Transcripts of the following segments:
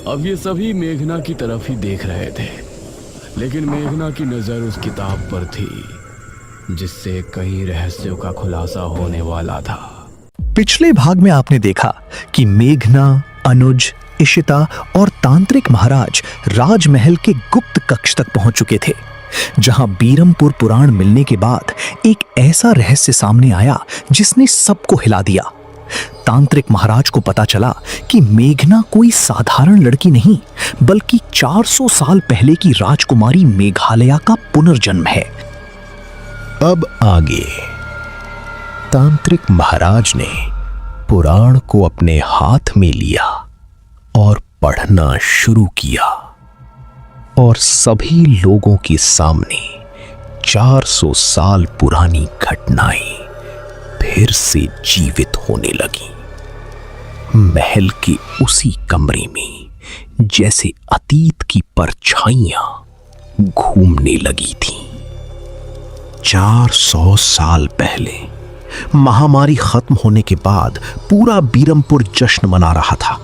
अब ये सभी मेघना की तरफ ही देख रहे थे, लेकिन मेघना की नजर उस किताब पर थी जिससे कई रहस्यों का खुलासा होने वाला था। पिछले भाग में आपने देखा कि मेघना, अनुज, इशिता और तांत्रिक महाराज राजमहल के गुप्त कक्ष तक पहुंच चुके थे, जहां बीरमपुर पुराण मिलने के बाद एक ऐसा रहस्य सामने आया जिसने सबको हिला दिया। तांत्रिक महाराज को पता चला कि मेघना कोई साधारण लड़की नहीं, बल्कि 400 साल पहले की राजकुमारी मेघालया का पुनर्जन्म है। अब आगे तांत्रिक महाराज ने पुराण को अपने हाथ में लिया और पढ़ना शुरू किया, और सभी लोगों के सामने 400 साल पुरानी घटनाएं फिर से जीवित होने लगी। महल के उसी कमरे में जैसे अतीत की परछाइयां घूमने लगी थीं। 400 साल पहले महामारी खत्म होने के बाद पूरा बीरमपुर जश्न मना रहा था।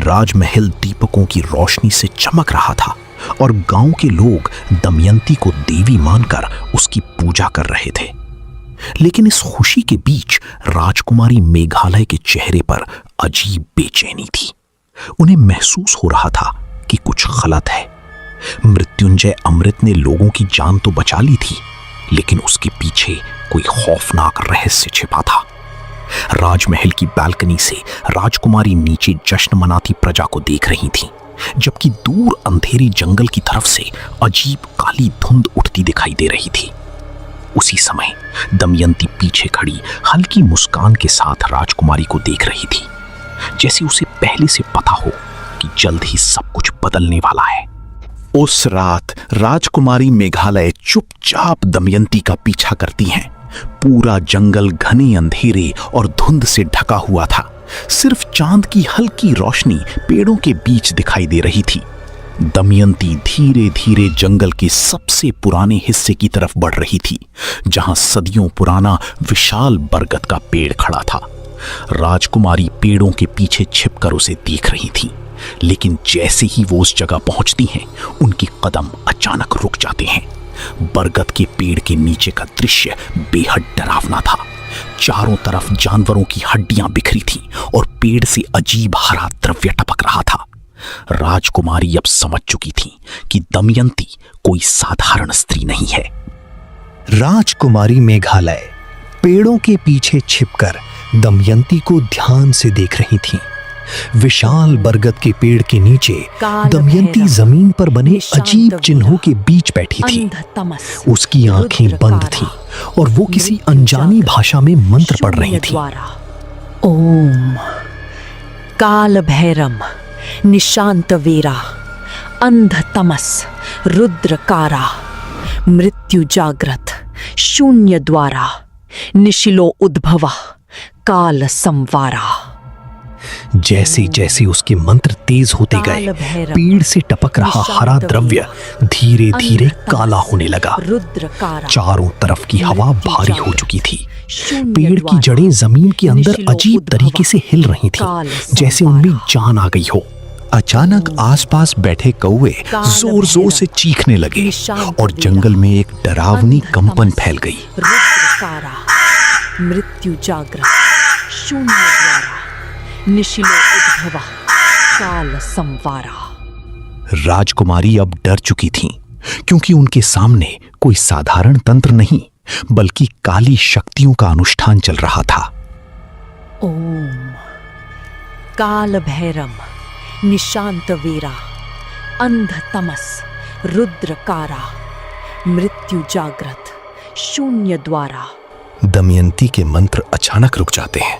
राजमहल दीपकों की रोशनी से चमक रहा था और गांव के लोग दमयंती को देवी मानकर उसकी पूजा कर रहे थे। लेकिन इस खुशी के बीच राजकुमारी मेघालय के चेहरे पर अजीब बेचैनी थी। उन्हें महसूस हो रहा था कि कुछ गलत है। मृत्युंजय अमृत ने लोगों की जान तो बचा ली थी, लेकिन उसके पीछे कोई खौफनाक रहस्य छिपा था। राजमहल की बालकनी से राजकुमारी नीचे जश्न मनाती प्रजा को देख रही थी, जबकि दूर अंधेरी जंगल की तरफ से अजीब काली धुंध उठती दिखाई दे रही थी। उसी समय दमयंती पीछे खड़ी हल्की मुस्कान के साथ राजकुमारी को देख रही थी, जैसे उसे पहले से पता हो कि जल्द ही सब कुछ बदलने वाला है। उस रात राजकुमारी मेघालय चुपचाप दमयंती का पीछा करती हैं। पूरा जंगल घने अंधेरे और धुंध से ढका हुआ था। सिर्फ चांद की हल्की रोशनी पेड़ों के बीच दिखाई दे रही थी। दमयंती धीरे धीरे जंगल के सबसे पुराने हिस्से की तरफ बढ़ रही थी, जहां सदियों पुराना विशाल बरगद का पेड़ खड़ा था। राजकुमारी पेड़ों के पीछे छिपकर उसे देख रही थी, लेकिन जैसे ही वो उस जगह पहुंचती हैं, उनके कदम अचानक रुक जाते हैं। बरगद के पेड़ के नीचे का दृश्य बेहद डरावना था। चारों तरफ जानवरों की हड्डियां बिखरी थीं और पेड़ से अजीब हरा द्रव्य टपक रहा था। राजकुमारी अब समझ चुकी थी कि दमयंती कोई साधारण स्त्री नहीं है। राजकुमारी मेघालय पेड़ों के पीछे छिपकर दमयंती को ध्यान से देख रही थी। विशाल बरगद के पेड़ के नीचे दमयंती जमीन पर बने अजीब चिन्हों के बीच बैठी थी। उसकी आंखें बंद थीं और वो किसी अनजानी भाषा में मंत्र पढ़ रही थी। ओम काल भैरम निशांत वीरा अंध तमस रुद्रकारा मृत्यु जाग्रत शून्य द्वारा निशिलो उद्भवा काल संवारा। जैसे जैसे उसके मंत्र तेज होते गए, पेड़ से टपक रहा हरा द्रव्य धीरे धीरे काला होने लगा। चारों तरफ की हवा भारी हो चुकी थी। पेड़ की जड़ें जमीन के अंदर अजीब तरीके से हिल रही थीं, जैसे उनमें जान आ गई हो। अचानक आसपास बैठे कौवे जोर जोर से चीखने लगे और जंगल में एक डरावनी कंपन फैल गई। मृत्यु जाग्रत शून्य द्वारा निशिलो उद्भवा काल संवारा। राजकुमारी अब डर चुकी थीं, क्योंकि उनके सामने कोई साधारण तंत्र नहीं, बल्कि काली शक्तियों का अनुष्ठान चल रहा था। ओम काल भैरम निशांत वीरा अंध तमस रुद्रकारा मृत्यु जाग्रत शून्य द्वारा। दमयंती के मंत्र अचानक रुक जाते हैं।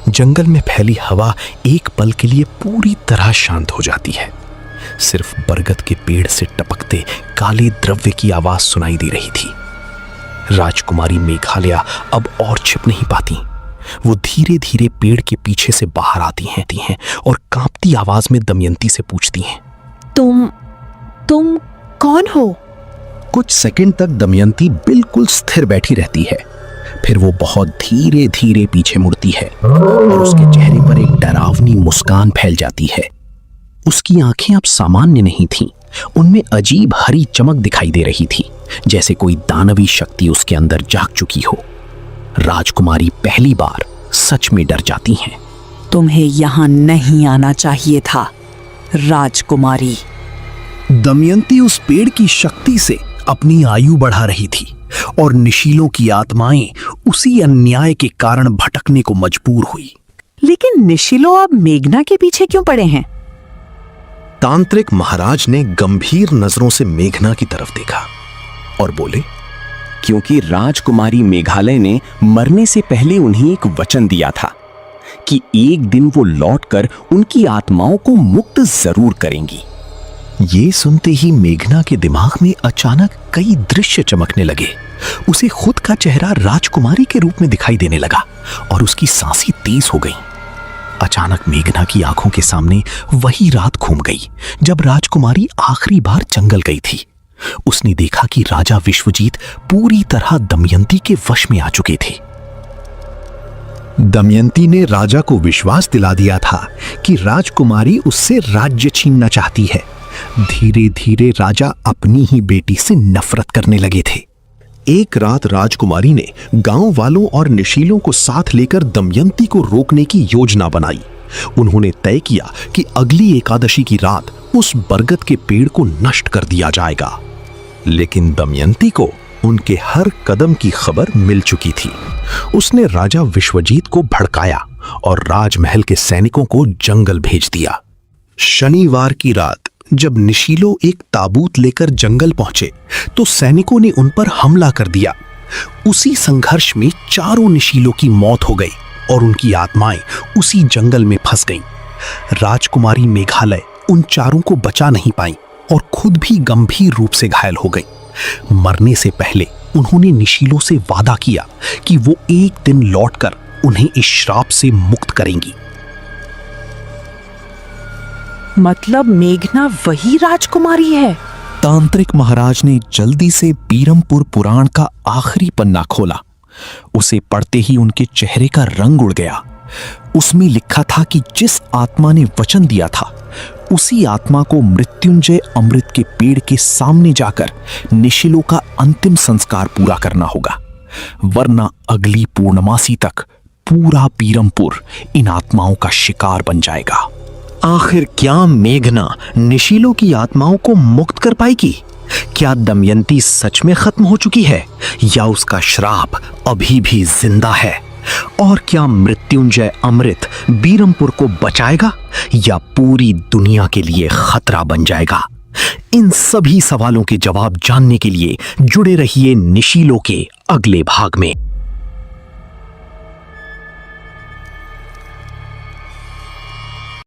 जंगल में फैली हवा एक पल के लिए पूरी तरह शांत हो जाती है। सिर्फ बरगद के पेड़ से टपकते काले द्रव्य की आवाज सुनाई दे रही थी। राजकुमारी मेघालया अब और छिप नहीं पाती। वो धीरे धीरे पेड़ के पीछे से बाहर आती हैं और कांपती आवाज में दमयंती से पूछती हैं, तुम कौन हो? कुछ सेकंड तक दमयंती बिल्कुल स्थिर बैठी रहती है। फिर वो बहुत धीरे धीरे पीछे मुड़ती है और उसके चेहरे पर एक डरावनी मुस्कान फैल जाती है। उसकी आंखें अब सामान्य नहीं थीं। उनमें अजीब हरी चमक दिखाई दे रही थी, जैसे कोई दानवी शक्ति उसके अंदर जाग चुकी हो। राजकुमारी पहली बार सच में डर जाती हैं। तुम्हें यहाँ नहीं आना चाहिए था, राजकुमारी। दमयंती उस पेड़ की शक्ति से अपनी आयु बढ़ा रही थी और निशीलों की आत्माएं उसी अन्याय के कारण भटकने को मजबूर हुई। लेकिन निशिलो अब मेघना के पीछे क्यों पड़े हैं? तांत्रिक महाराज ने गंभीर नजरों से मेघना की तरफ देखा और बोले, क्योंकि राजकुमारी मेघालय ने मरने से पहले उन्हें एक वचन दिया था कि एक दिन वो लौटकर उनकी आत्माओं को मुक्त जरूर करेंगी। ये सुनते ही मेघना के दिमाग में अचानक कई दृश्य चमकने लगे। उसे खुद का चेहरा राजकुमारी के रूप में दिखाई देने लगा और उसकी सांसें तेज हो गईं। अचानक मेघना की आंखों के सामने वही रात घूम गई जब राजकुमारी आखिरी बार जंगल गई थी। उसने देखा कि राजा विश्वजीत पूरी तरह दमयंती के वश में आ चुके थे। दमयंती ने राजा को विश्वास दिला दिया था कि राजकुमारी उससे राज्य छीनना चाहती है। धीरे धीरे राजा अपनी ही बेटी से नफरत करने लगे थे। एक रात राजकुमारी ने गांव वालों और निशीलों को साथ लेकर दमयंती को रोकने की योजना बनाई। उन्होंने तय किया कि अगली एकादशी की रात उस बरगद के पेड़ को नष्ट कर दिया जाएगा। लेकिन दमयंती को उनके हर कदम की खबर मिल चुकी थी। उसने राजा विश्वजीत को भड़काया और राजमहल के सैनिकों को जंगल भेज दिया। शनिवार की रात जब निशीलो एक ताबूत लेकर जंगल पहुंचे तो सैनिकों ने उन पर हमला कर दिया। उसी संघर्ष में चारों निशीलों की मौत हो गई और उनकी आत्माएं उसी जंगल में फंस गईं। राजकुमारी मेघालय उन चारों को बचा नहीं पाई और खुद भी गंभीर रूप से घायल हो गई। मरने से पहले उन्होंने निशीलों से वादा किया कि वो एक दिन लौटकर उन्हें इस श्राप से मुक्त करेंगी। मतलब मेघना वही राजकुमारी है? तांत्रिक महाराज ने जल्दी से बीरमपुर पुराण का आखिरी पन्ना खोला। उसे पढ़ते ही उनके चेहरे का रंग उड़ गया। उसमें लिखा था कि जिस आत्मा ने वचन दिया था उसी आत्मा को मृत्युंजय अमृत के पेड़ के सामने जाकर निशिलों का अंतिम संस्कार पूरा करना होगा, वरना अगली पूर्णमासी तक पूरा बीरमपुर इन आत्माओं का शिकार बन जाएगा। आखिर क्या मेघना निशीलों की आत्माओं को मुक्त कर पाएगी? क्या दमयंती सच में खत्म हो चुकी है या उसका श्राप अभी भी जिंदा है? और क्या मृत्युंजय अमृत बीरमपुर को बचाएगा या पूरी दुनिया के लिए खतरा बन जाएगा? इन सभी सवालों के जवाब जानने के लिए जुड़े रहिए निशीलों के अगले भाग में।